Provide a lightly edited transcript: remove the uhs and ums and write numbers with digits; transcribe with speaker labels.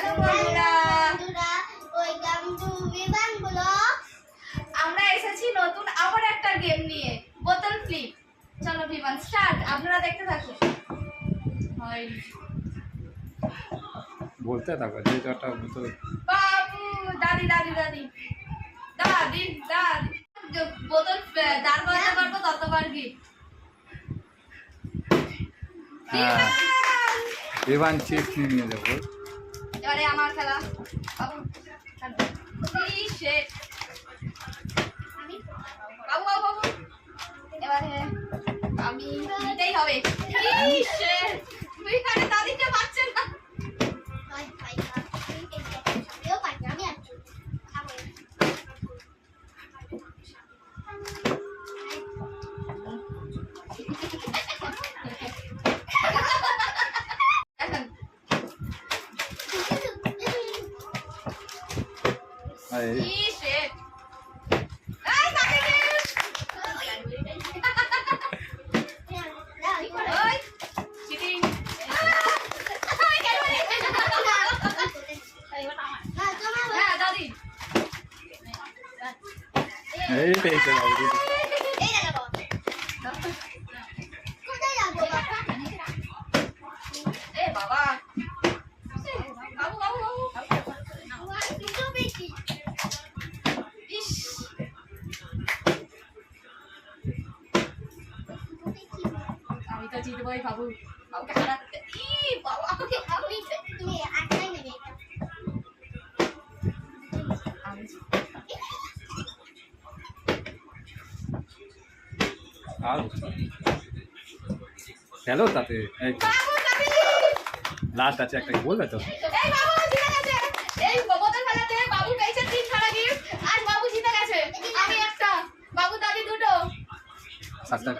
Speaker 1: Hello বন্ধুরা,
Speaker 2: welcome to বিমান blog.
Speaker 1: আমরা এসেছি নতুন আবার একটা গেম নিয়ে, বোতল ফ্লিপ। চলো বিমান স্টার্ট, আপনারা দেখতে থাকুন। হয়
Speaker 3: বলতে থাকো যে একটা বোতল।
Speaker 1: বাবু, দাদি দাদি দাদি দাদি দাদি বোতল দাঁড় করাতে পারবো ততবার গিফট।
Speaker 3: হ্যাঁ, বিমান চিপস নিয়ে যাবো।
Speaker 1: এবারে আমার খেলা। বাবু বাবু বাবু বাবু এবারে আমি নিতেই হবে। এখানে দাদিকে পাচ্ছেন না।
Speaker 2: আমি আছি।
Speaker 3: এই পেয়েছে বাবু।
Speaker 1: বাবা বাবু বাবু বাবু ইস আমি তো জিতবই বাবু। বাবুকে হারাতে বাবা
Speaker 2: তুমি একটাই নেবে।
Speaker 3: আর খেলো তাতে লাস্ট আছে একটা, বলবে তো।
Speaker 1: এই বাবু জিতে গেছে। এই বোতল খেলাতে বাবু পেয়েছে 3 খানা গিফট আর বাবু জিতে গেছে। আমি একটা, বাবু দাদি দুটো।
Speaker 3: সাতটা